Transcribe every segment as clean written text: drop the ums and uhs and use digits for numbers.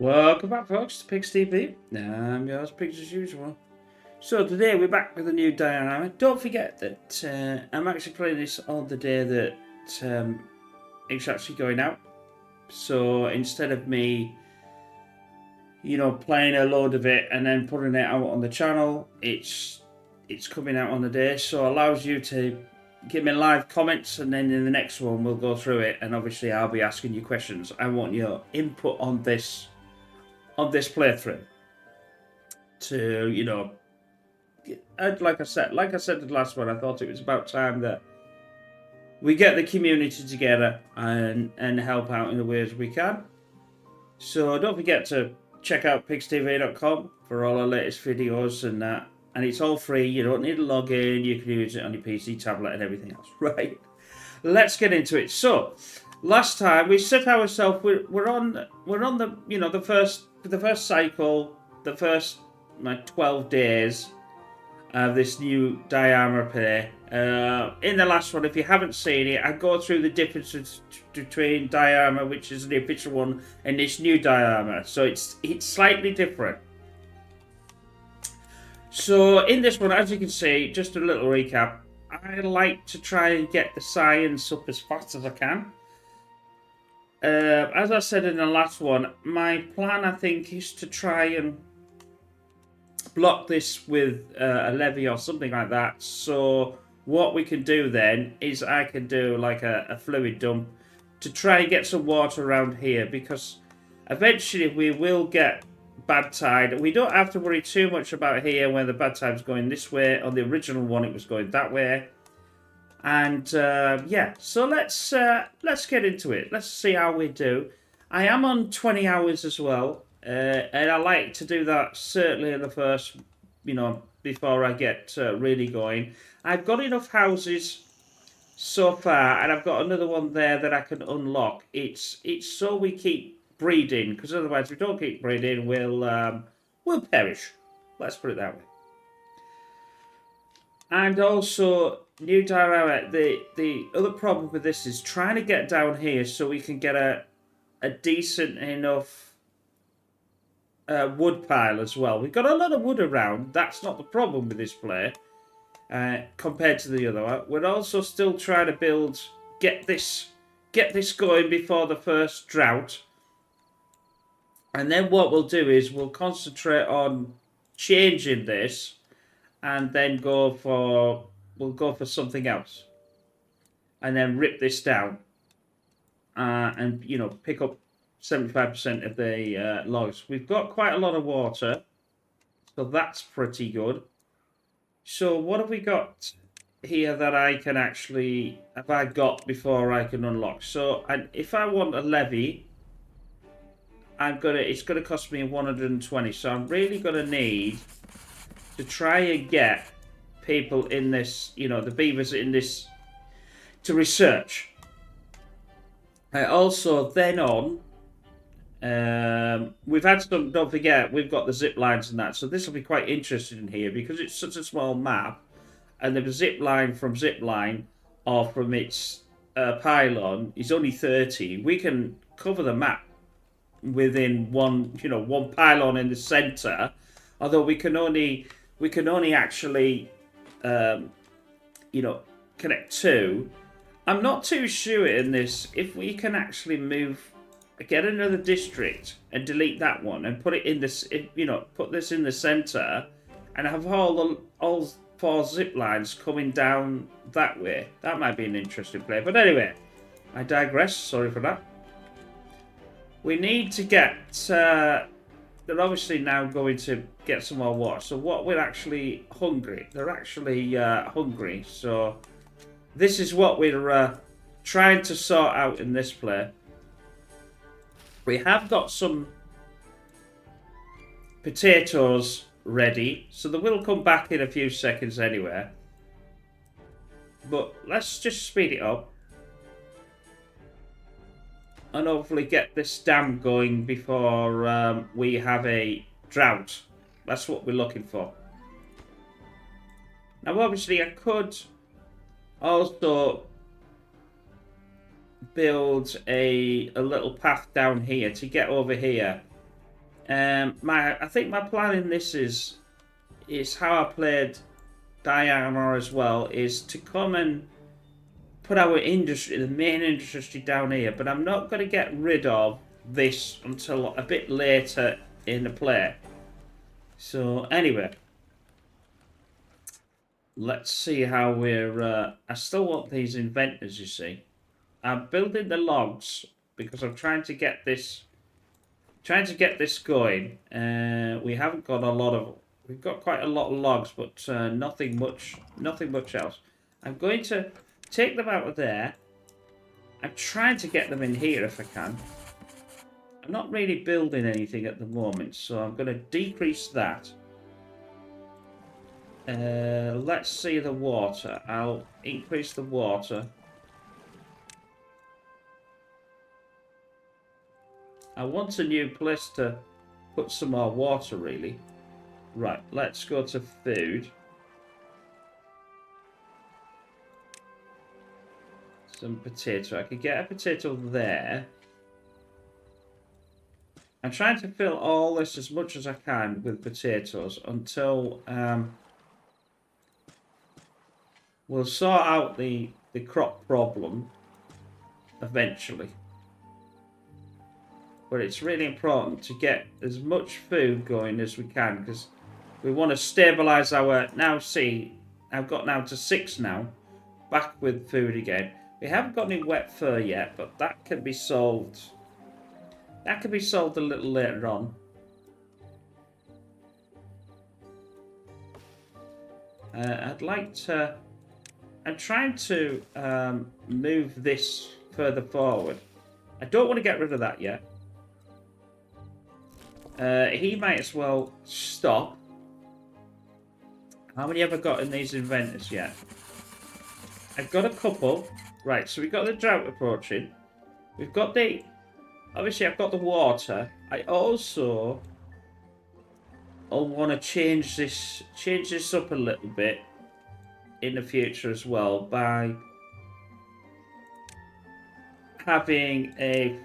Welcome back, folks, to Pigs TV. I'm yours, Pigs as usual. So today we're back with a new diorama. Don't forget that I'm actually playing this on the day that it's actually going out. So instead of me, playing a load of it and then putting it out on the channel, it's coming out on the day. So it allows you to give me live comments, and then in the next one we'll go through it. And obviously I'll be asking you questions. I want your input on this playthrough to like I said in the last one, I thought it was about time that we get the community together and help out in the ways we can. So don't forget to check out pigstv.com for all our latest videos and that, and it's all free. You don't need to log in. You can use it on your PC, tablet, and everything else. Right, let's get into it. So last time we set ourselves, we're on the first cycle, the first 12 days of this new diorama play. In the last one, if you haven't seen it, I go through the differences between diorama, which is the official one, and this new diorama. So it's slightly different. So in this one, as you can see, just a little recap, I like to try and get the science up as fast as I can. As I said in the last one, my plan, I think, is to try and block this with a levee or something like that. So what we can do then is I can do like a fluid dump to try and get some water around here, because eventually we will get bad tide. We don't have to worry too much about here when the bad tide's going this way. On the original one, it was going that way. And yeah, so let's get into it. Let's see how we do. I am on 20 hours as well, and I like to do that certainly in the first, before I get really going. I've got enough houses so far, and I've got another one there that I can unlock. It's so we keep breeding, because otherwise, if we don't keep breeding, we'll perish. Let's put it that way. And also, new diorama, the other problem with this is trying to get down here so we can get a decent enough wood pile as well. We've got a lot of wood around. That's not the problem with this play compared to the other one. We're also still trying to get this going before the first drought. And then what we'll do is we'll concentrate on changing this, and then we'll go for something else, and then rip this down, and pick up 75% of the logs. We've got quite a lot of water, so that's pretty good. So what have we got here that I can actually have I got before I can unlock? So if I want a levee, it's gonna cost me 120. So I'm really gonna need to try and get people in this, the beavers in this, to research. Also, then on, we've had some, don't forget, we've got the zip lines and that, so this will be quite interesting here, because it's such a small map, and the zip line from zip line, or from its pylon, is only 30. We can cover the map within one pylon in the center, although we can only actually connect two. I'm not too sure in this if we can actually get another district and delete that one and put it in this, put this in the center and have all 4 zip lines coming down that way. That might be an interesting play. But anyway, I digress. Sorry for that. We need to get... they're obviously now going to get some more water. So what we're actually hungry. They're actually hungry. So this is what we're trying to sort out in this play. We have got some potatoes ready. So they will come back in a few seconds anyway. But let's just speed it up. And hopefully get this dam going before we have a drought. That's what we're looking for. Now, obviously, I could also build a little path down here to get over here I think my plan in this is how I played Diana as well, is to come and put our industry, the main industry down here, but I'm not going to get rid of this until a bit later in the play. So anyway, let's see how we're... I still want these inventors, you see. I'm building the logs because I'm trying to get this going. We haven't got a lot of... We've got quite a lot of logs, but nothing much else. I'm going to take them out of there. I'm trying to get them in here if I can. I'm not really building anything at the moment, so I'm going to decrease that. Let's see the water. I'll increase the water. I want a new place to put some more water, really. Right, let's go to food. Some potato. I could get a potato there. I'm trying to fill all this as much as I can with potatoes until we'll sort out the crop problem eventually. But it's really important to get as much food going as we can because we want to stabilise our... Now see, I've got now to 6 now. Back with food again. We haven't got any wet fur yet, but that can be solved. That can be solved a little later on. I'd like to... I'm trying to move this further forward. I don't want to get rid of that yet. He might as well stop. How many have I got in these inventors yet? I've got a couple. Right, so we've got the drought approaching. We've got the... Obviously, I've got the water. I also... I'll want to change this up a little bit in the future as well by having a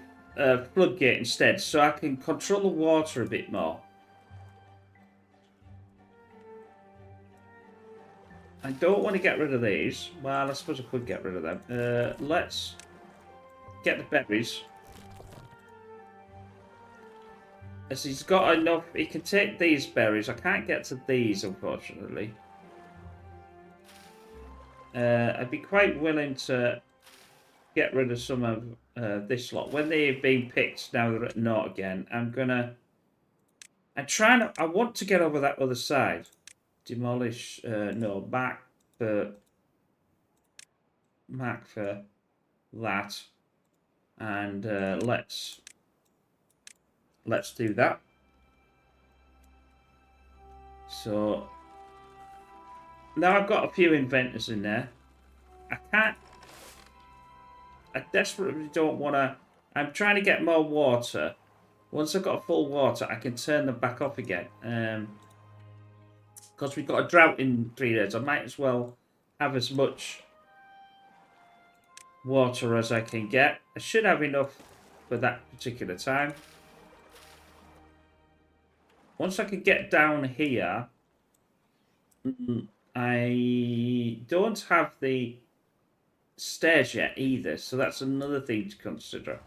floodgate instead, so I can control the water a bit more. I don't want to get rid of these. Well, I suppose I could get rid of them. Let's get the berries. As he's got enough, he can take these berries. I can't get to these, unfortunately. I'd be quite willing to get rid of some of this lot. When they've been picked, now they're at naught again. I want to get over that other side. Demolish, no, mark for that. And let's do that. So now I've got a few inventors in there. I desperately don't want to... I'm trying to get more water. Once I've got full water, I can turn them back off again. Because we've got a drought in 3 days. I might as well have as much water as I can get. I should have enough for that particular time. Once I can get down here, I don't have the stairs yet either, so that's another thing to consider.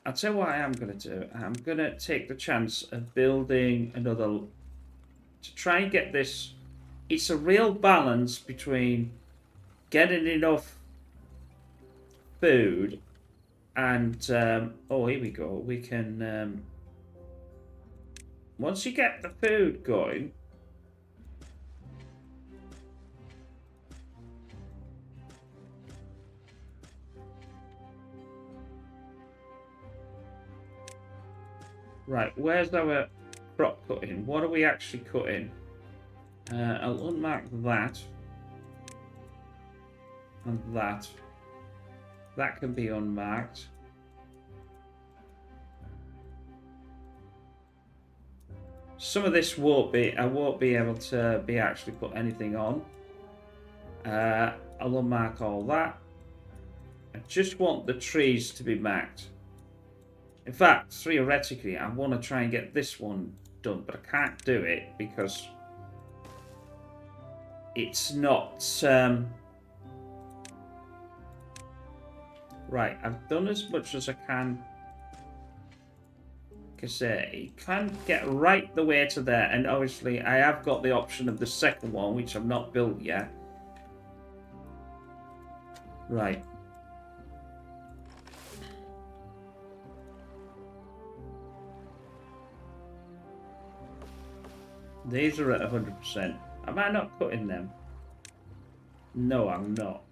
I'll tell you what I am going to do. I'm going to take the chance of building another... To try and get this... It's a real balance between getting enough food and... oh, here we go. We can... once you get the food going... Right, where's our crop cutting? What are we actually cutting? I'll unmark that. And that. That can be unmarked. Some of this won't be... I won't be able to be actually put anything on. I'll unmark all that. I just want the trees to be marked. In fact, theoretically, I want to try and get this one done, but I can't do it because it's not... Right, I've done as much as I can. Because it can get right the way to there, and obviously I have got the option of the second one, which I've not built yet. Right. These are at 100%. Am I not cutting them? No, I'm not.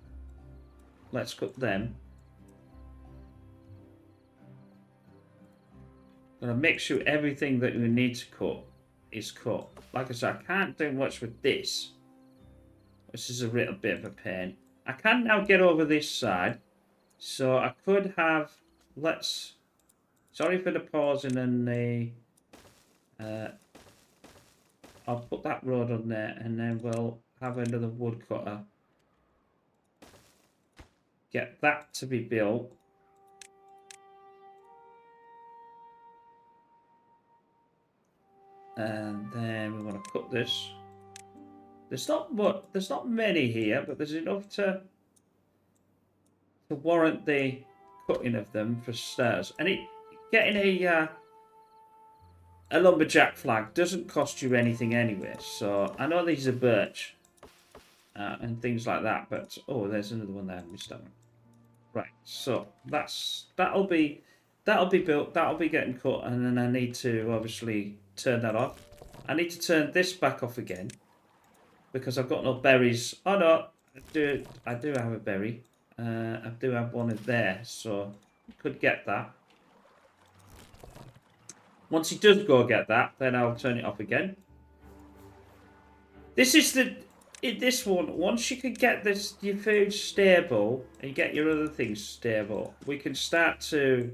Let's cut them. I'm going to make sure everything that we need to cut is cut. Like I said, I can't do much with this. This is a little bit of a pain. I can now get over this side. So I could have... Let's... Sorry for the pausing and the... I'll put that road on there and then we'll have another woodcutter. Get that to be built. And then we want to cut this. There's not many here, but there's enough to warrant the cutting of them for stairs. And getting a lumberjack flag doesn't cost you anything anyway. So I know these are birch and things like that, but oh, there's another one there. I missed that one. Right, so that'll be built. That'll be getting cut, and then I need to obviously turn that off. I need to turn this back off again because I've got no berries. Oh no, I do have a berry. I do have one in there, so I could get that. Once he does go get that, then I'll turn it off again. This is this one. Once you can get your food stable and you get your other things stable, we can start to...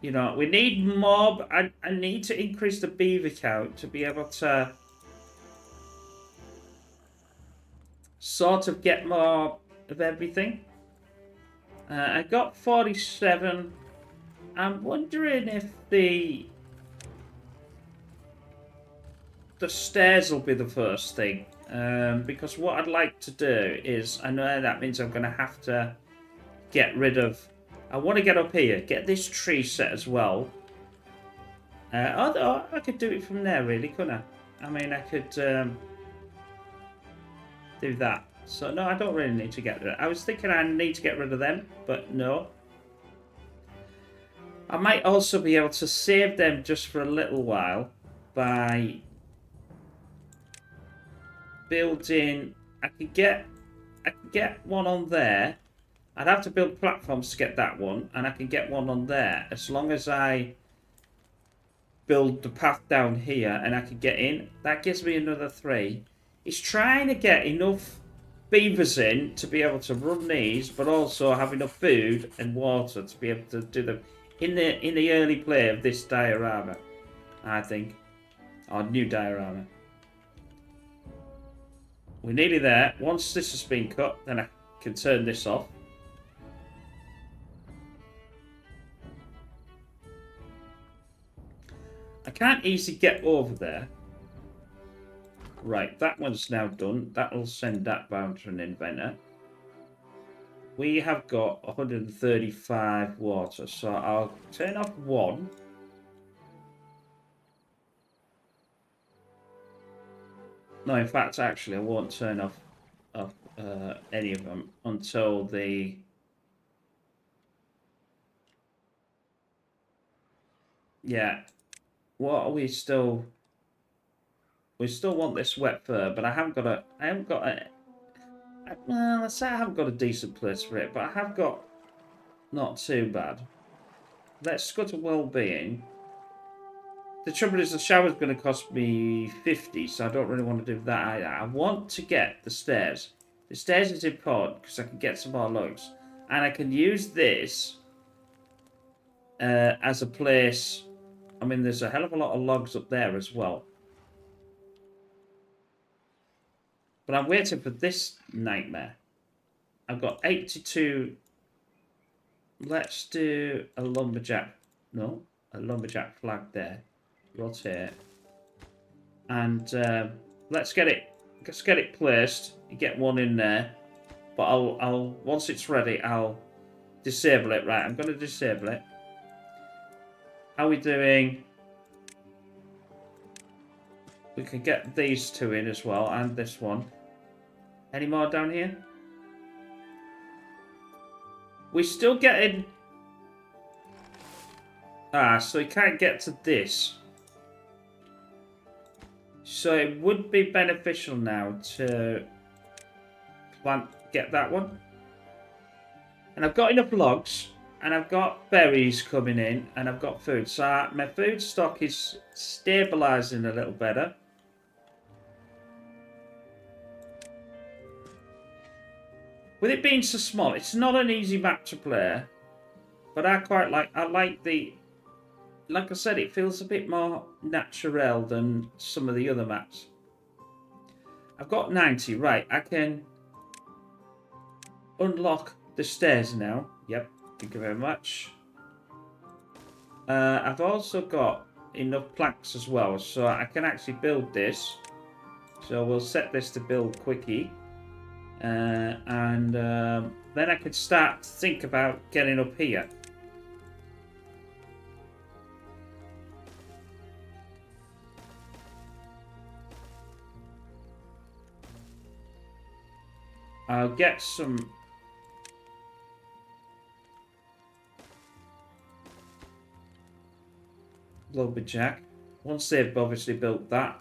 You know, we need more... I need to increase the beaver count to be able to sort of get more of everything. I got 47. I'm wondering if the stairs will be the first thing. Because what I'd like to do is... I know that means I'm going to have to get rid of... I want to get up here, get this tree set as well. Although I could do it from there, really, couldn't I? I mean, I could do that. So, no, I don't really need to get rid of it. I was thinking I need to get rid of them, but no. I might also be able to save them just for a little while by building... I could get one on there. I'd have to build platforms to get that one, and I can get one on there as long as I build the path down here and I can get in. That gives me another 3. It's trying to get enough beavers in to be able to run these, but also have enough food and water to be able to do them in the early play of this diorama, I think, or new diorama. We're nearly there. Once this has been cut, then I can turn this off. I can't easily get over there. Right, that one's now done. That'll send that bound to an inventor. We have got 135 water, so I'll turn off 1. No, in fact, actually, I won't turn off any of them until the... Yeah. What are we still... We still want this wet fur, but I haven't got a... Well, let's say I haven't got a decent place for it, but I have got not too bad. Let's go to well-being. The trouble is the shower's going to cost me 50, so I don't really want to do that either. I want to get the stairs. The stairs is important because I can get some more logs. And I can use this as a place... I mean, there's a hell of a lot of logs up there as well. But I'm waiting for this nightmare. I've got 82. Let's do a lumberjack. No, a lumberjack flag there. Rotate. And let's get it placed. You get one in there. But I'll once it's ready, I'll disable it. Right, I'm going to disable it. How are we doing? We can get these two in as well, and this one. Any more down here? We're still getting... so you can't get to this. So it would be beneficial now to get that one. And I've got enough logs, and I've got berries coming in, and I've got food. So my food stock is stabilising a little better. With it being so small, it's not an easy map to play. But I like the... Like I said, it feels a bit more natural than some of the other maps. I've got 90, right. I can unlock the stairs now. Yep, thank you very much. I've also got enough planks as well, so I can actually build this. So we'll set this to build quickie. And then I could start to think about getting up here. I'll get some... lumberjack. Once they've obviously built that,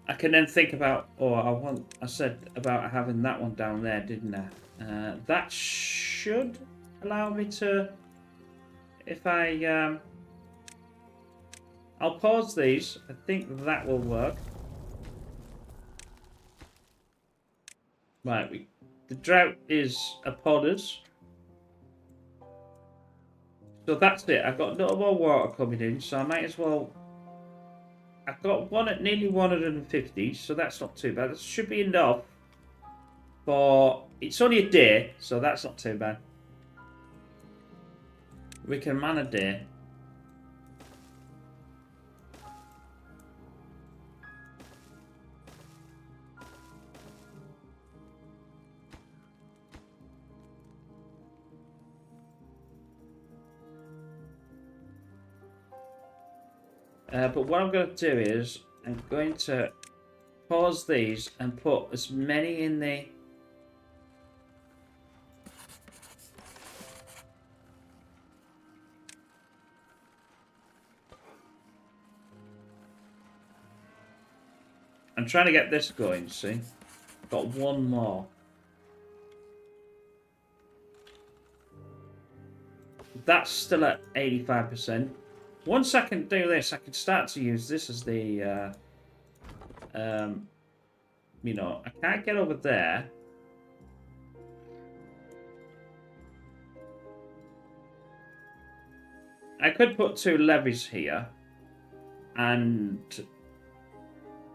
I can then think about... I said about having that one down there, didn't I? That should allow me to... If I... I'll pause these. I think that will work. Right, the drought is upon us. So that's it. I've got no more water coming in, so I might as well... I've got one at nearly 150, so that's not too bad. That should be enough for... It's only a day, so that's not too bad. We can man a day. But what I'm going to do is I'm going to pause these and put as many in the... I'm trying to get this going, see? Got one more. That's still at 85%. Once I can do this, I can start to use this as the, you know, I can't get over there. I could put 2 levees here and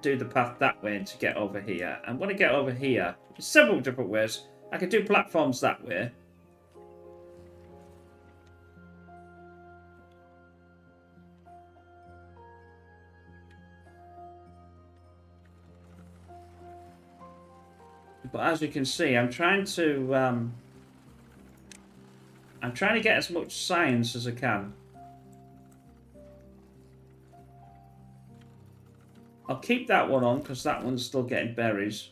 do the path that way to get over here. And when I get over here, there's several different ways. I could do platforms that way. But as you can see, I'm trying to get as much science as I can. I'll keep that one on because that one's still getting berries.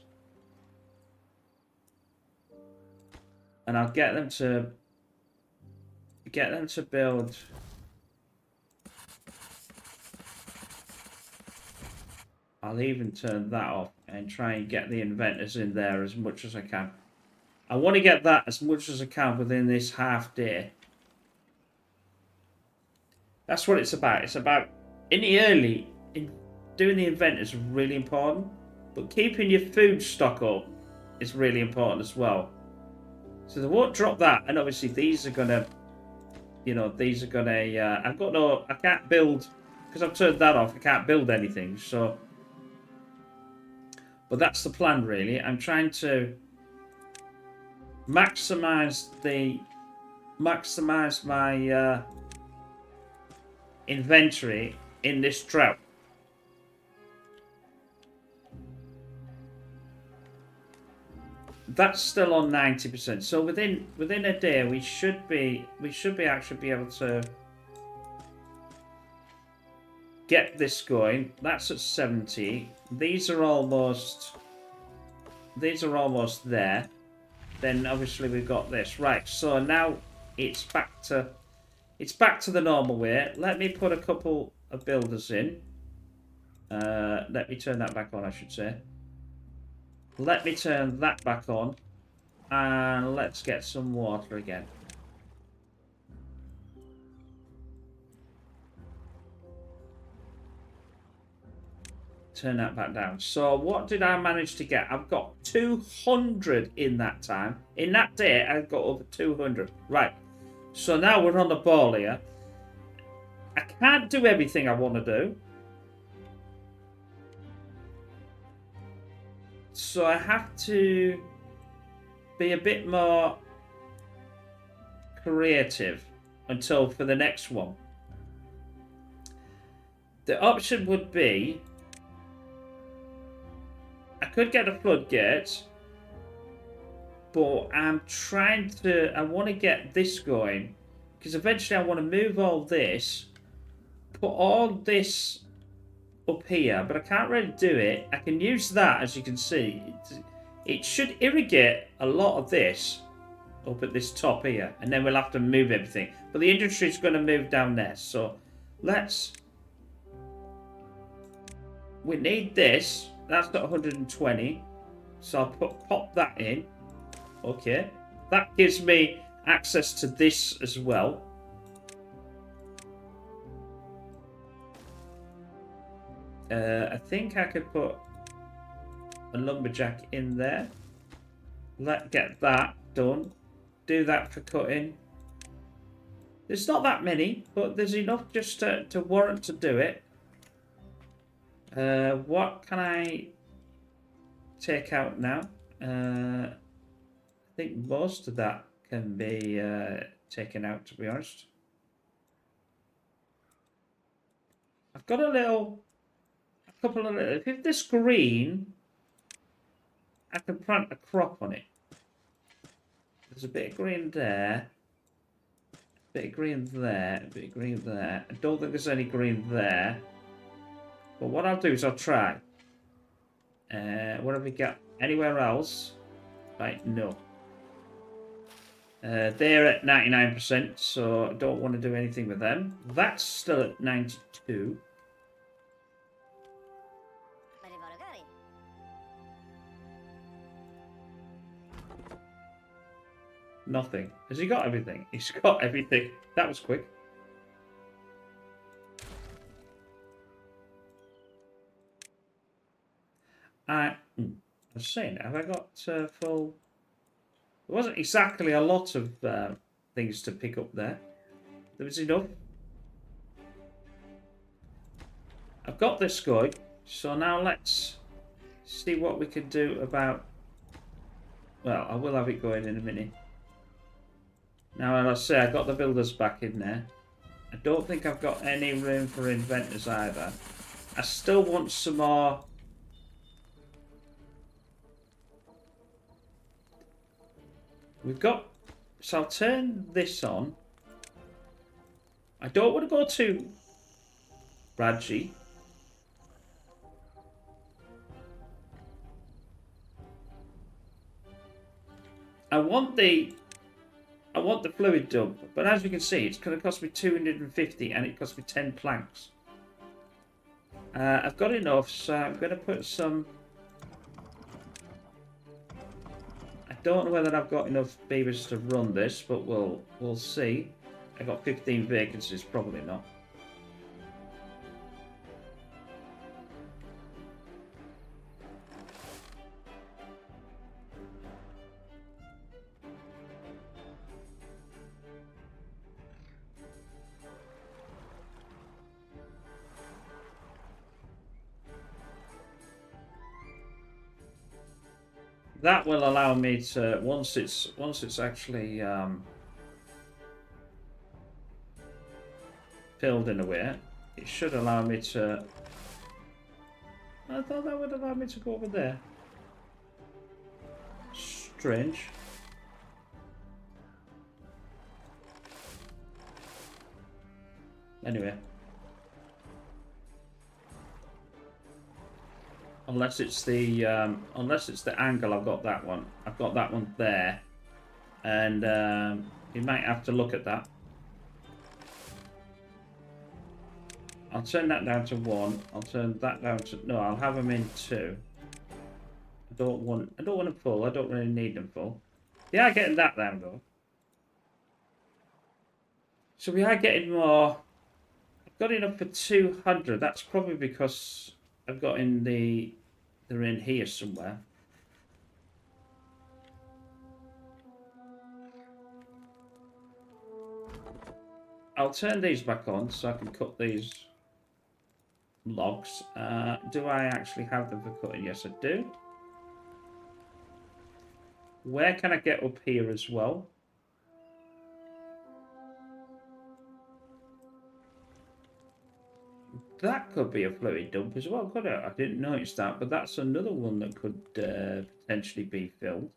And I'll get them to build. I'll even turn that off and try and get the inventors in there as much as I can. I want to get that as much as I can within this half day. That's what it's about. It's about doing the inventors is really important, but keeping your food stock up is really important as well. So they won't drop that, and obviously these are gonna, you know, I can't build because I've turned that off. I can't build anything, so. But that's the plan, really. I'm trying to maximize my inventory in this drought. That's still on 90%. So within a day, we should be actually be able to get this going. That's at 70. These are almost there. Then obviously we've got this. Right, so now it's back to the normal way. Let me put a couple of builders in. Let me turn that back on, I should say. Let me turn that back on. And let's get some water again. Turn that back down. So what did I manage to get? I've got 200 in that time. In that day, I've got over 200. Right. So now we're on the ball here. I can't do everything I want to do. So I have to be a bit more creative until for the next one. The option would be I could get a floodgate, but I want to get this going because eventually I want to move all this, put all this up here, but I can't really do it. I can use that, as you can see. It should irrigate a lot of this up at this top here, and then we'll have to move everything. But the industry is going to move down there, so we need this. That's got 120, so I'll pop that in. Okay, that gives me access to this as well. I think I could put a lumberjack in there. Get that done. Do that for cutting. There's not that many, but there's enough just to warrant to do it. What can I take out now? I think most of that can be taken out, to be honest. I've got a couple of little... If this green, I can plant a crop on it. There's a bit of green there. A bit of green there. A bit of green there. I don't think there's any green there. But what I'll do is I'll try. What have we got? Anywhere else? Right, no. They're at 99%, so I don't want to do anything with them. That's still at 92. Nothing. Has he got everything? He's got everything. That was quick. I was saying, have I got full... There wasn't exactly a lot of things to pick up there. There was enough. I've got this going, so now let's see what we can do about... Well, I will have it going in a minute. Now, as I say, I got the builders back in there. I don't think I've got any room for inventors either. I still want some more... We've got... So I'll turn this on. I don't want to go too Radgy. I want the fluid dump, but as you can see, it's going to cost me 250 and it cost me 10 planks. I've got enough, so I'm going to put some... I don't know whether I've got enough beavers to run this, but we'll see. I got 15 vacancies, probably not. That will allow me to once it's actually filled in a way, it should allow me to. I thought that would allow me to go over there. Strange. Anyway. Unless it's the angle, I've got that one. I've got that one there. And you might have to look at that. I'll turn that down to 1. I'll turn that down to no. I'll have them in 2. I don't want them full. I don't really need them full. They are getting that down though. So we are getting more. I've got enough for 200. That's probably because I've got in the. They're in here somewhere. I'll turn these back on so I can cut these logs. Do I actually have them for cutting? Yes, I do. Where can I get up here as well? That could be a fluid dump as well, could it? I didn't notice that, but that's another one that could potentially be filled.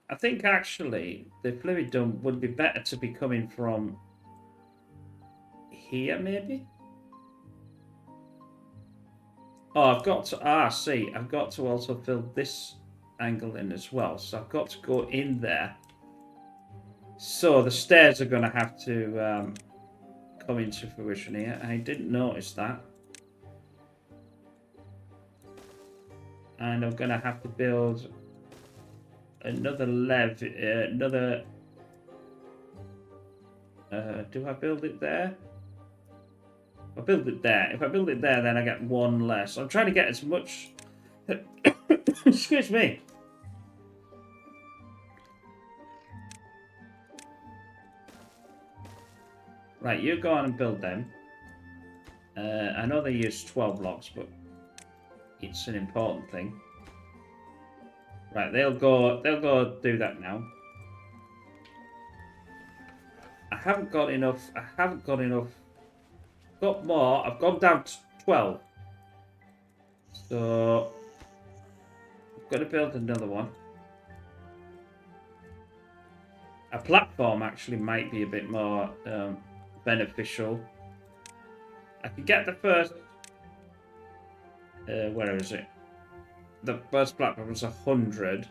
I think actually the fluid dump would be better to be coming from here, maybe? Oh, I've got to, see, I've got to also fill this angle in as well. So I've got to go in there. So the stairs are going to have to come into fruition here. I didn't notice that. And I'm going to have to build another another... do I build it there? I build it there. If I build it there, then I get one less. I'm trying to get as much... Excuse me. Right, you go on and build them. I know they use 12 blocks, but it's an important thing. Right, they'll go do that now. I haven't got enough. Got more. I've gone down to 12. So I've got to build another one. A platform actually might be a bit more beneficial. I could get the first. Where is it? The first platform was 100.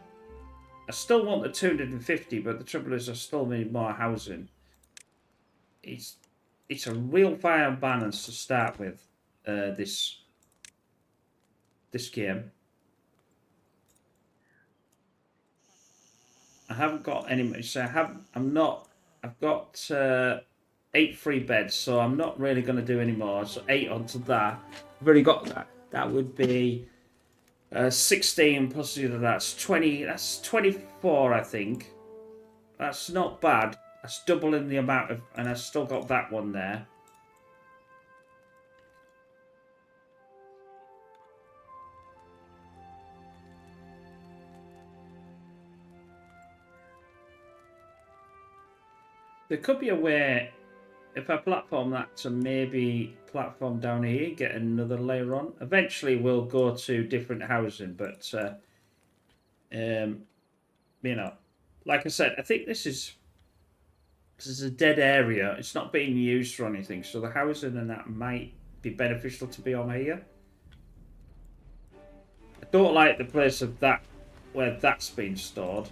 I still want the 250, but the trouble is I still need more housing. It's a real fire balance to start with. This game. I haven't got any much. So I've got 8 free beds, so I'm not really going to do any more. So 8 onto that. I've already got that. That would be 16 plus the other. That's 20. That's 24, I think. That's not bad. That's doubling the amount of, and I've still got that one there. There could be a way, if I platform that to maybe platform down here, get another layer on. Eventually we'll go to different housing, but you know, like I said, I think this is a dead area. It's not being used for anything, so the housing and that might be beneficial to be on here. I don't like the place of that where that's been stored.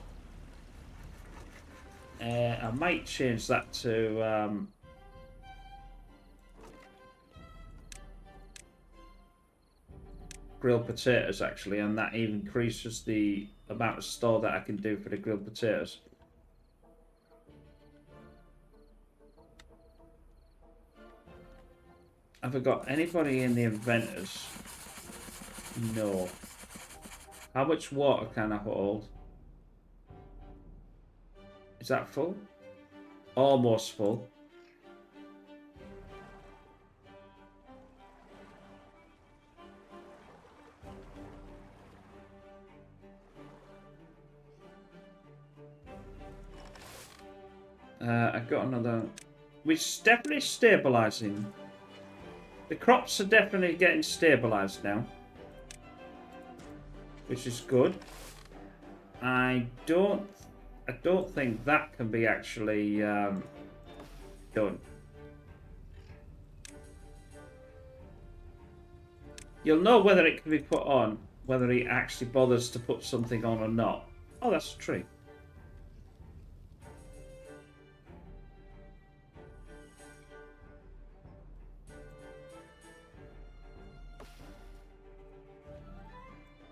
I might change that to grilled potatoes actually, and that even increases the amount of store that I can do for the grilled potatoes. Have I got anybody in the inventors? No. How much water can I hold? Is that full? Almost full. I've got another. We're definitely stabilising. The crops are definitely getting stabilised now, which is good. I don't think that can be actually done. You'll know whether it can be put on, whether he actually bothers to put something on or not. Oh, that's a tree.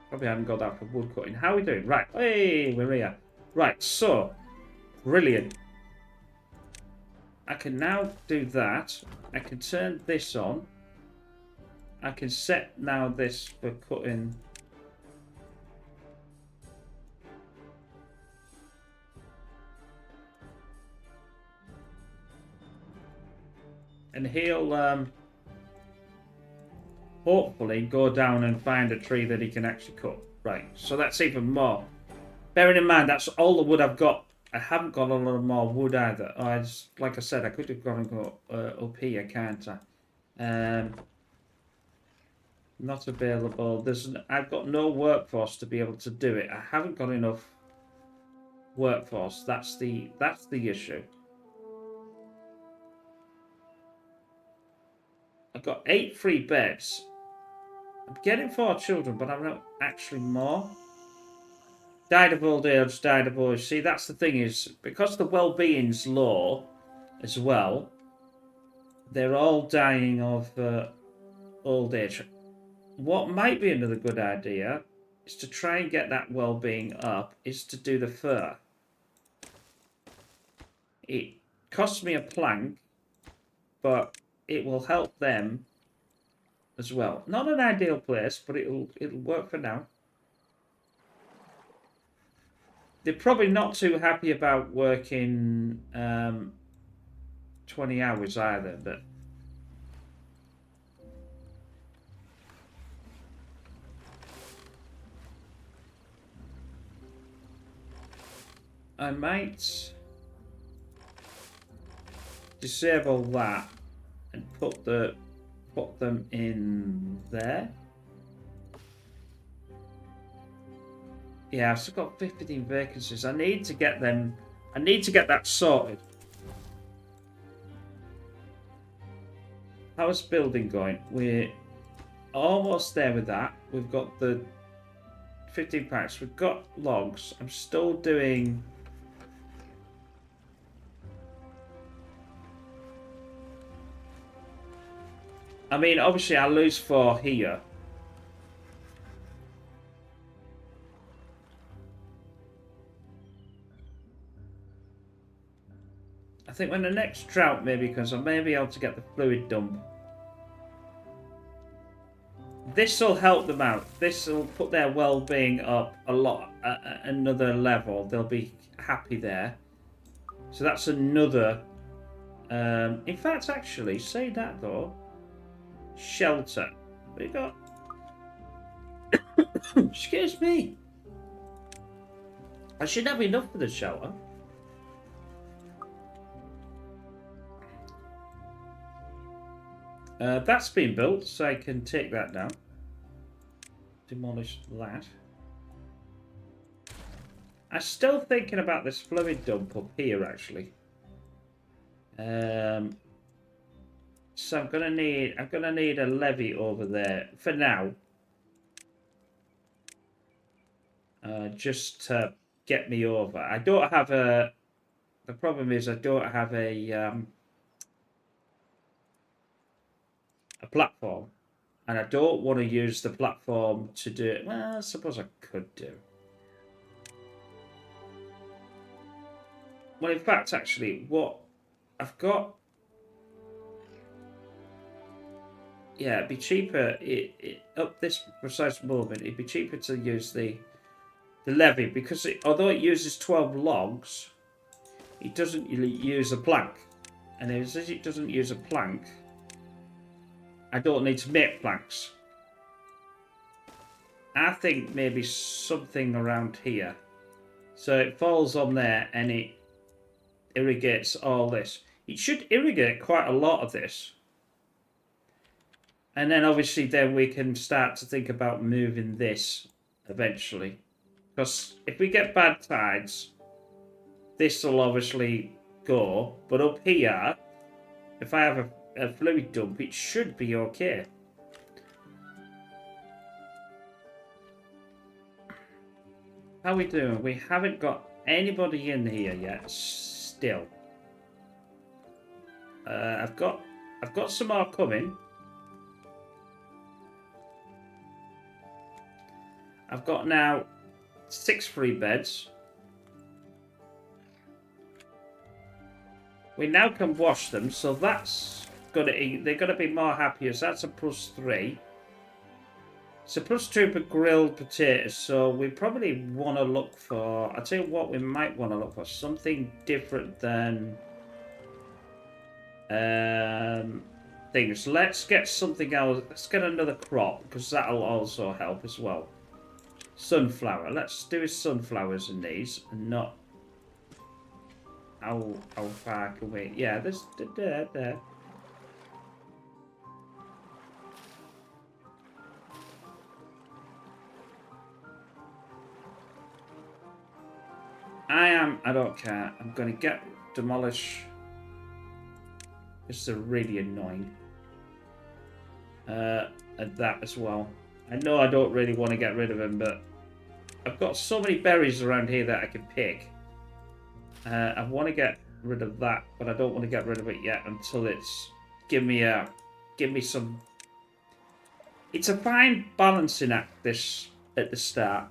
Probably haven't got that for wood cutting. How are we doing? Right. Hey, we're here. Right, so. Brilliant. I can now do that. I can turn this on. I can set now this for cutting. And he'll hopefully go down and find a tree that he can actually cut. Right, so that's even more. Bearing in mind, that's all the wood I've got. I haven't got a lot more wood either. Like I said, I could have gone and got up here, can't I? Not available. I've got no workforce to be able to do it. I haven't got enough workforce. That's the issue. I've got 8 free beds. I'm getting 4 children, but I'm not actually more. Died of old age, died of old age. See, that's the thing is, because the well-being's low as well, they're all dying of old age. What might be another good idea is to try and get that well-being up, is to do the fur. It costs me a plank, but it will help them as well. Not an ideal place, but it'll work for now. They're probably not too happy about working 20 hours either, but I might disable that and put them in there. Yeah, I've still got 15 vacancies. I need to get them. I need to get that sorted. How's building going? We're almost there with that. We've got the 15 packs. We've got logs. I'm still doing. I mean, obviously, I'll lose 4 here. I think when the next drought maybe comes, I may be able to get the fluid dump. This will help them out. This will put their well-being up a lot, another level. They'll be happy there. So that's another. In fact, actually, say that though. Shelter. We got. Excuse me. I should have enough for the shelter. That's been built, so I can take that down. Demolish that. I'm still thinking about this fluid dump up here, actually. So I'm gonna need a levy over there for now. Just to get me over. I don't have a. The problem is I don't have a platform, and I don't want to use the platform to do it. Well, I suppose I could do. Well, in fact, actually, what I've got. Yeah, it'd be cheaper. Up this precise moment, it'd be cheaper to use the levy because although it uses 12 logs, it doesn't use a plank, and as it doesn't use a plank, I don't need to make planks. I think maybe something around here, so it falls on there, and irrigates all this. It should irrigate quite a lot of this. And then obviously then we can start to think about moving this eventually. Because if we get bad tides, this will obviously go. But up here, if I have a fluid dump, it should be okay. How are we doing? We haven't got anybody in here yet. Still. I've got some more coming. I've got now 6 free beds. We now can wash them, so that's gonna they're gonna be more happier. So that's a +3. It's a +2 for grilled potatoes. So we probably want to look for. I'll tell you what, we might want to look for something different than things. Let's get something else. Let's get another crop because that'll also help as well. Sunflower. Let's do sunflowers in these, and not. How far can we? Yeah, there's there. I don't care. I'm gonna demolish. This is really annoying. And that as well. I know I don't really want to get rid of him, but I've got so many berries around here that I can pick. I want to get rid of that, but I don't want to get rid of it yet until it's give me some. It's a fine balancing act this at the start.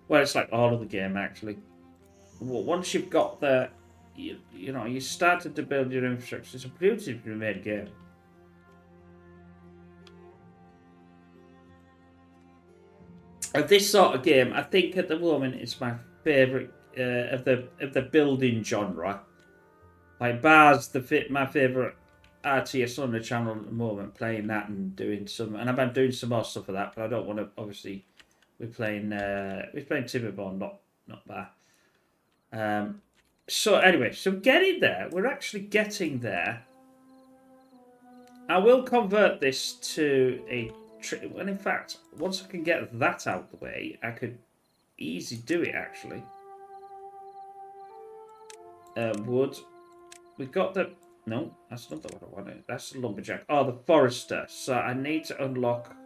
Well, it's like all of the game actually. Well, once you've got you started to build your infrastructure. It's a beautifully made game. This sort of game, I think at the moment it's my favourite of the building genre. Like bars, my favourite RTS on the channel at the moment, playing that and doing some, and I've been doing some more stuff for that, but I don't want to. Obviously, we're playing Timberborn, not bar. So anyway, so getting there, we're actually getting there. I will convert this to a. And in fact, once I can get that out of the way, I could easily do it actually. Wood. We've got the... No, that's not the one I wanted. That's the lumberjack. Oh, the forester. So I need to unlock...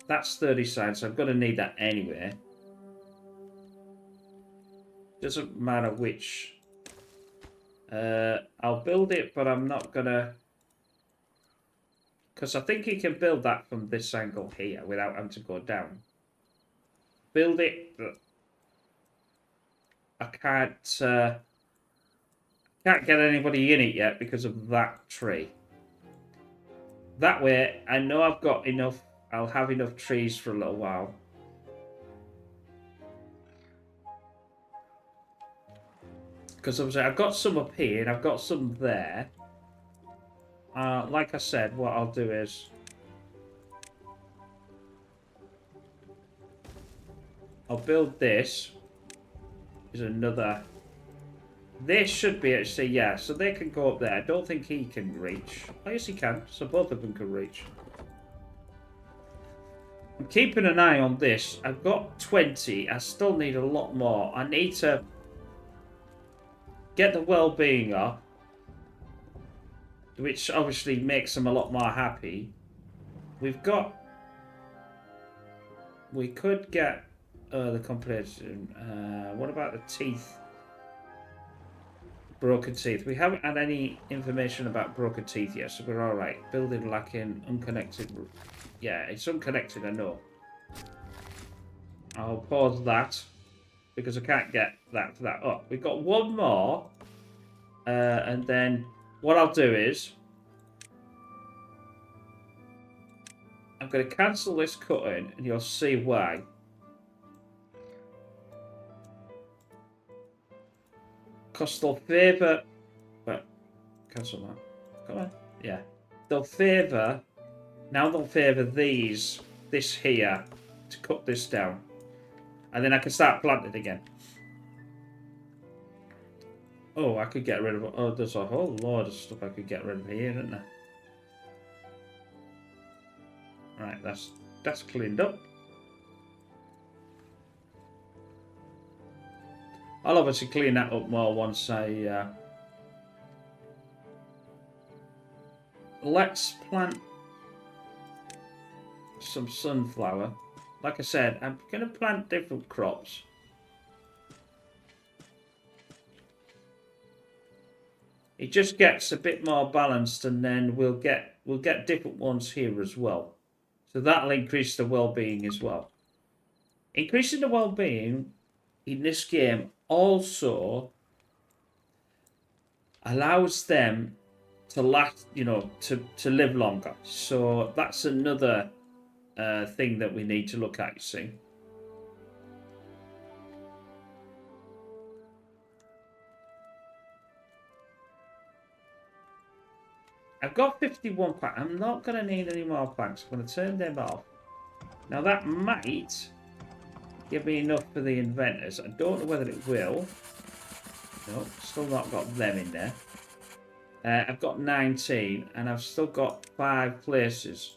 That's 30 signs, so I'm going to need that anyway. Doesn't matter which. I'll build it, but I'm not going to... Because I think you can build that from this angle here without having to go down. Build it, but I can't get anybody in it yet because of that tree. That way, I know I've got enough. I'll have enough trees for a little while. Because obviously I've got some up here and I've got some there. Like I said, what I'll do is I'll build this. Is another. This should be actually, yeah, so they can go up there. I don't think he can reach. Oh, yes, he can. So both of them can reach. I'm keeping an eye on this. I've got 20. I still need a lot more. I need to get the well-being up, which obviously makes them a lot more happy. We've got... We could get the competition. What about the teeth? Broken teeth. We haven't had any information about broken teeth yet, so we're alright. Building lacking, unconnected. Yeah, it's unconnected, I know. I'll pause that because I can't get that for that. Oh, we've got one more. And then what I'll do is I'm going to cancel this cutting and you'll see why. Because they'll favour... Well, cancel that. Come on. Yeah. They'll favour... Now they'll favour this here, to cut this down. And then I can start planting again. Oh, I could get rid of... Oh, there's a whole lot of stuff I could get rid of here, isn't there? Right, that's cleaned up. I'll obviously clean that up more once I... Let's plant some sunflower. Like I said, I'm going to plant different crops. It just gets a bit more balanced, and then we'll get different ones here as well. So that'll increase the well-being as well. Increasing the well-being in this game also allows them to last, you know, to live longer. So that's another thing that we need to look at, you see. I've got 51 planks. I'm not going to need any more planks. I'm going to turn them off. Now that might give me enough for the inventors. I don't know whether it will. No, still not got them in there. I've got 19 and I've still got 5 places.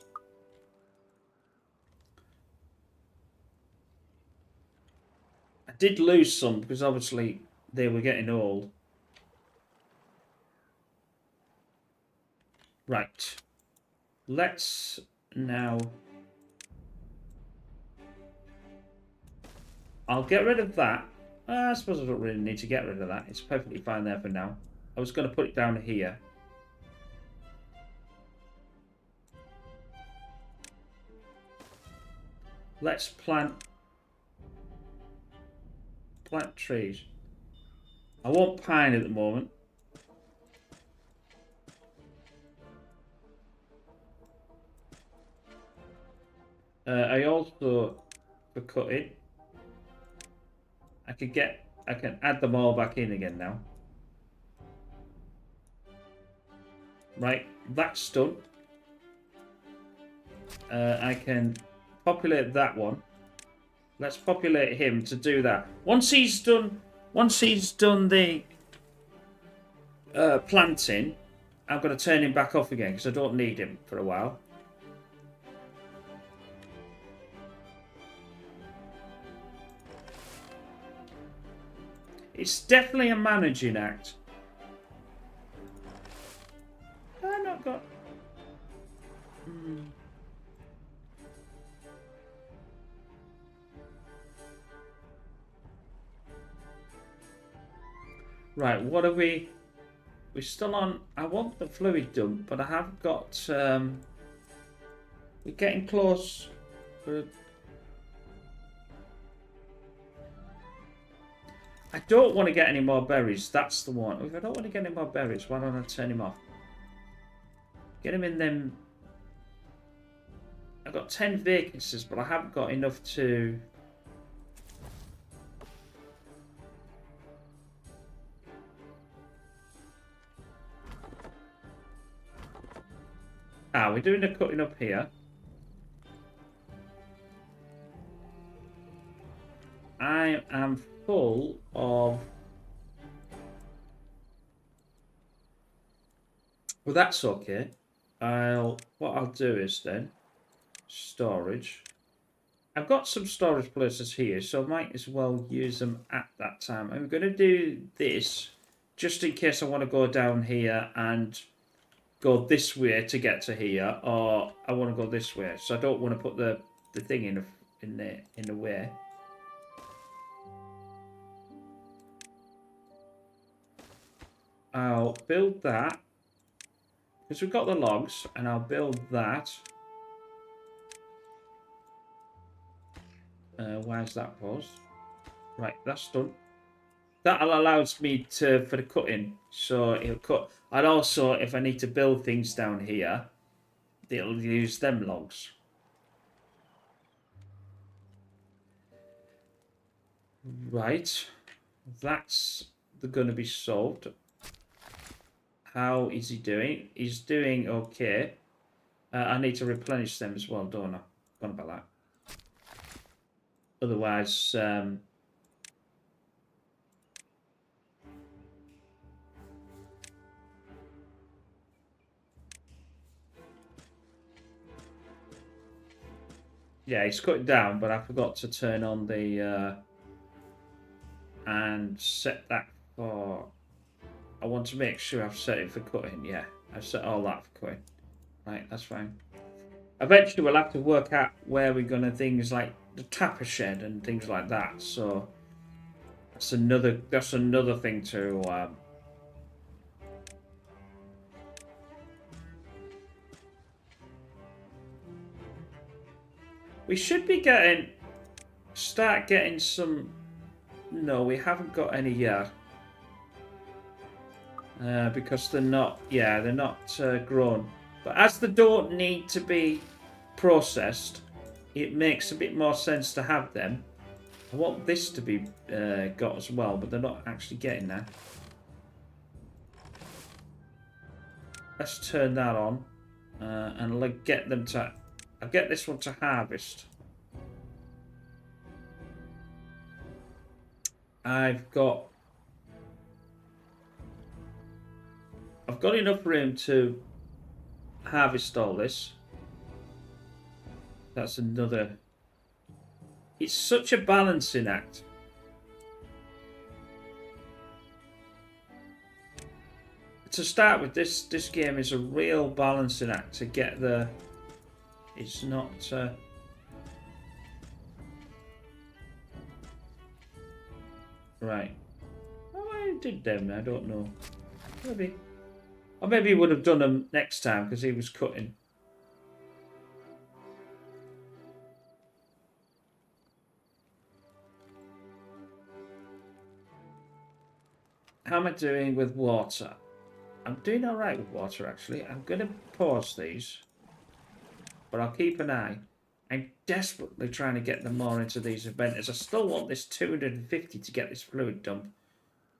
I did lose some because obviously they were getting old. Right. Let's now... I'll get rid of that. I suppose I don't really need to get rid of that. It's perfectly fine there for now. I was going to put it down here. Let's plant trees. I want pine at the moment. I also, for cutting, I can add them all back in again now. Right, that's done. I can populate that one. Let's populate him to do that. Once he's done the planting, I'm going to turn him back off again because I don't need him for a while. It's definitely a managing act. I've not got... Right, what are we... We're still on... I want the fluid dump, but I have got... We're getting close. I don't want to get any more berries. That's the one. If I don't want to get any more berries, why don't I turn him off? Get him in them... I've got 10 vacancies, but I haven't got enough to... Ah, we're doing the cutting up here. I am full of... Well, that's okay. What I'll do is then... Storage. I've got some storage places here, so I might as well use them at that time. I'm going to do this just in case I want to go down here and go this way to get to here, or I want to go this way. So I don't want to put the thing in the way. I'll build that because we've got the logs, and I'll build that. Why is that paused? Right, that's done. That allows me for the cutting, so it'll cut. And also, if I need to build things down here, it'll use them logs. Right, that's going to be solved. How is he doing? He's doing okay. I need to replenish them as well, don't I? What about that? Otherwise, Yeah, it's cut down, but I forgot to turn on the and set that for. I want to make sure I've set it for cutting. Yeah, I've set all that for cutting. Right, that's fine. Eventually, we'll have to work out where we're gonna things like the tapper shed and things like that. So that's another thing to. We should be start getting some. No, we haven't got any yet. Because they're not, they're not grown. But as they don't need to be processed, it makes a bit more sense to have them. I want this to be got as well, but they're not actually getting that. Let's turn that on and get them to. I'll get this one to harvest. I've got enough room to harvest all this. That's another. It's such a balancing act. To start with, this game is a real balancing act to get the. It's not. Right. Oh, I did them. I don't know. Maybe. Or maybe he would have done them next time because he was cutting. How am I doing with water? I'm doing alright with water, actually. I'm going to pause these. But I'll keep an eye. I'm desperately trying to get them more into these inventors. I still want this 250 to get this fluid dump.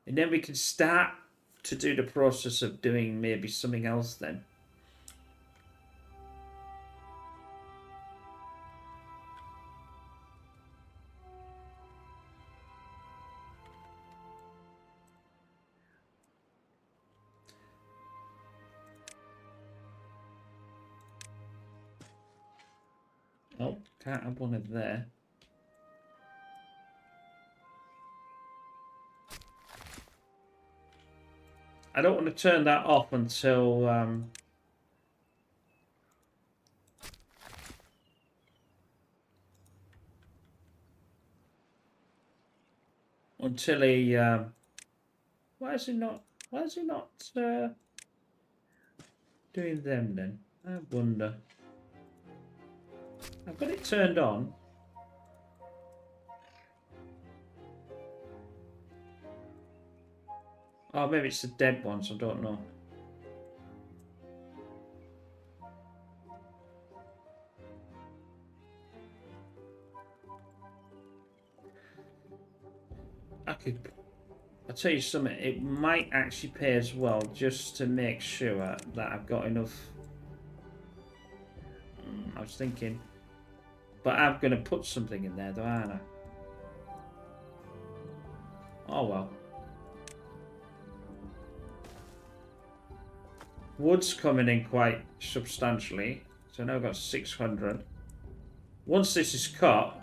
And then we can start to do the process of doing maybe something else then. Oh, can't have one of there. I don't want to turn that off until he why is he not doing them then? I wonder. I've got it turned on. Oh, maybe it's the dead ones, I don't know. I'll tell you something, it might actually pay as well just to make sure that I've got enough. I was thinking, but I'm going to put something in there though, aren't I? Oh well. Wood's coming in quite substantially, so now I've got 600. Once this is cut,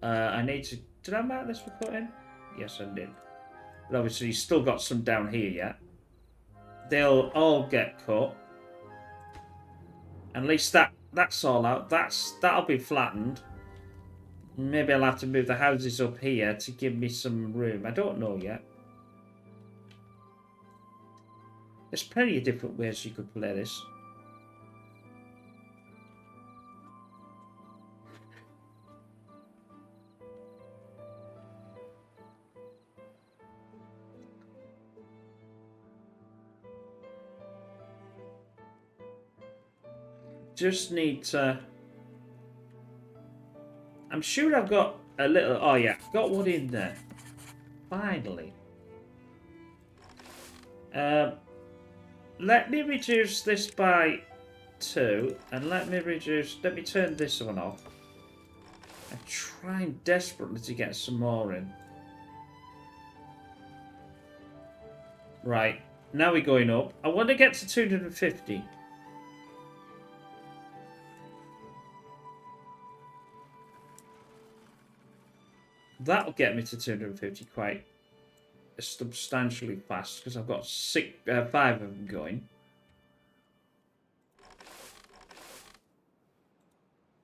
I need to. Did I mark this for cutting? Yes, I did. But obviously, you've still got some down here yet. They'll all get cut. At least that's all out. That'll be flattened. Maybe I'll have to move the houses up here to give me some room. I don't know yet. There's plenty of different ways you could play this. Just need to. I'm sure I've got a little. Oh yeah, got one in there. Finally. Let me reduce this by 2, and let me turn this one off. I'm trying desperately to get some more in. Right, now we're going up. I want to get to 250. That'll get me to 250 quite substantially fast because I've got 5 of them going.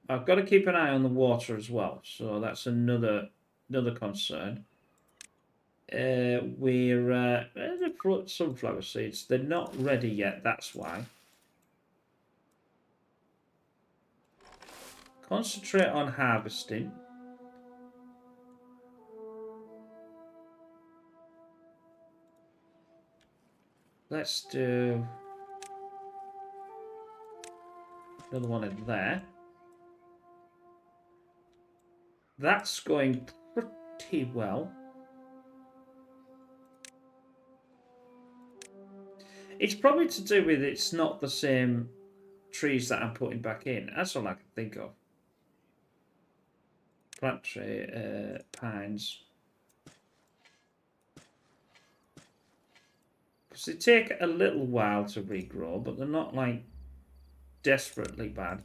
I've got to keep an eye on the water as well, so that's another concern. We're sunflower seeds. They're not ready yet. That's why. Concentrate on harvesting. Let's do another one in there. That's going pretty well. It's probably to do with it's not the same trees that I'm putting back in. That's all I can think of. Plant tree, pines. Because they take a little while to regrow, but they're not like desperately bad.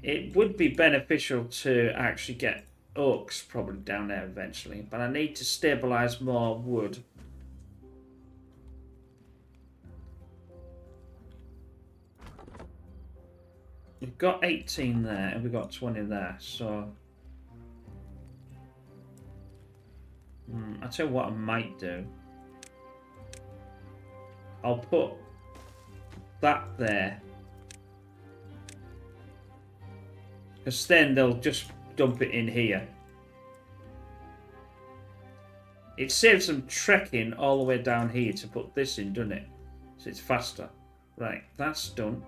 It would be beneficial to actually get oaks probably down there eventually, but I need to stabilise more wood. We've got 18 there and we've got 20 there, so I'll tell you what I might do. I'll put that there. Because then they'll just dump it in here. It saves them trekking all the way down here to put this in, doesn't it? So it's faster. Right, that's done.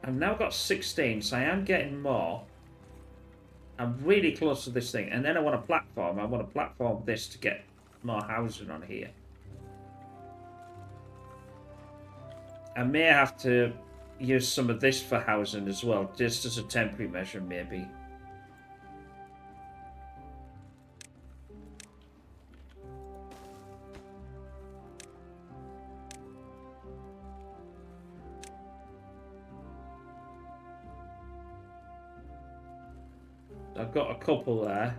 I've now got 16, so I am getting more. I'm really close to this thing. And then I want a platform. I want to platform this to get more housing on here. I may have to use some of this for housing as well, just as a temporary measure, maybe. I've got a couple there.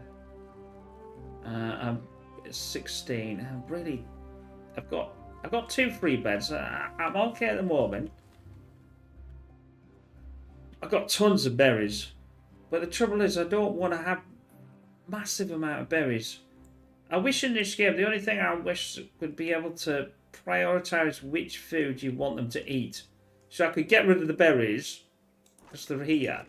I'm 16. I've got 2 free beds. I'm okay at the moment. I've got tons of berries, but the trouble is I don't want to have massive amount of berries. I wish in this game the only thing I wish would be able to prioritize which food you want them to eat, so I could get rid of the berries because they're here.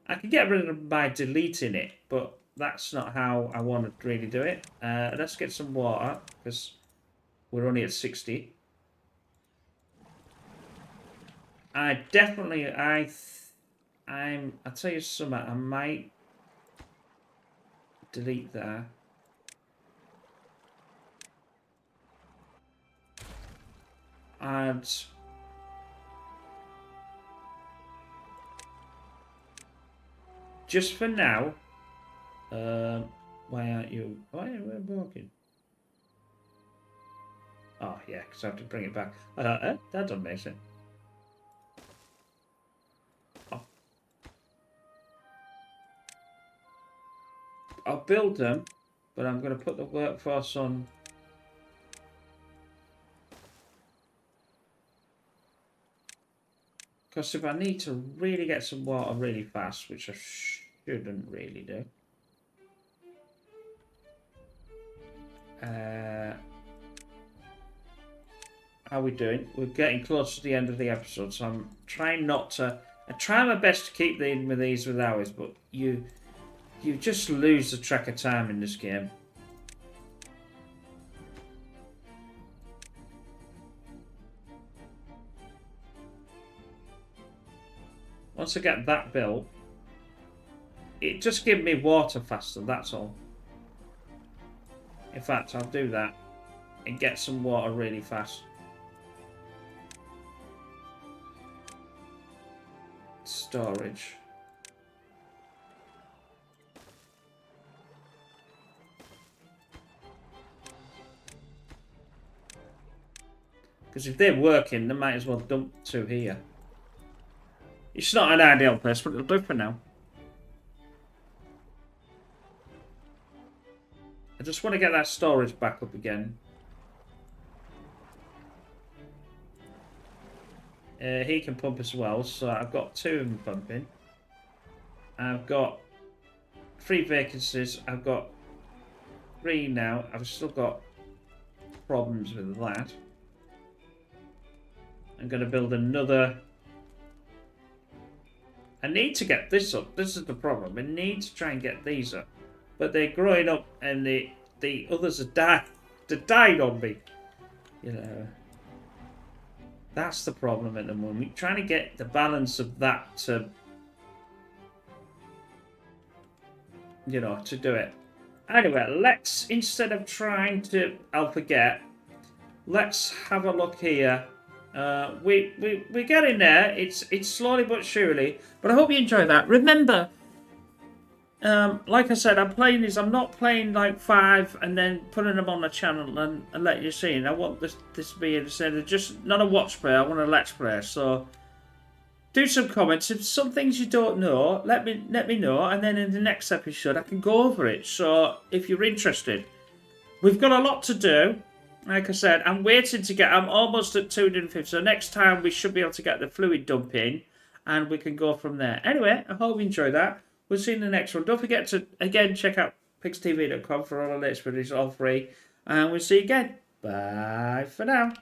I can get rid of them by deleting it, but that's not how I want to really do it. Let's get some water, because we're only at 60. I'll tell you something, I might delete that. And just for now, why aren't you? Why are we walking? Oh yeah, because I have to bring it back. That doesn't make sense. Oh. I'll build them, but I'm going to put the workforce on. Because if I need to really get some water really fast, which I shouldn't really do. How are we doing? We're getting close to the end of the episode, so I'm trying not to. I try my best to keep in with these with hours, but you just lose the track of time in this game. Once I get that built, it just gives me water faster, that's all. In fact, I'll do that and get some water really fast. Storage. Because if they're working, they might as well dump 2 here. It's not an ideal place, but it'll do for now. I just want to get that storage back up again. He can pump as well, so I've got 2 of them pumping. I've got 3 vacancies. I've got 3 now. I've still got problems with that. I'm going to build another. I need to get this up. This is the problem. I need to try and get these up. But they're growing up and the others are dying. They're dying on me. You know. That's the problem at the moment. Trying to get the balance of that to, you know, to do it. Anyway, let's, instead of trying to, I'll forget, let's have a look here. We're getting there. It's slowly but surely. But I hope you enjoy that. Remember, like I said, I'm playing these. I'm not playing like 5 and then putting them on the channel and let you see. And I want this to be instead of just not a watch player. I want a let's player. So do some comments. If some things you don't know, let me know. And then in the next episode, I can go over it. So if you're interested, we've got a lot to do. Like I said, I'm waiting to get. I'm almost at 250. So next time we should be able to get the fluid dump in, and we can go from there. Anyway, I hope you enjoy that. We'll see you in the next one. Don't forget to, again, check out pigstv.com for all the latest videos, all free. And we'll see you again. Bye for now.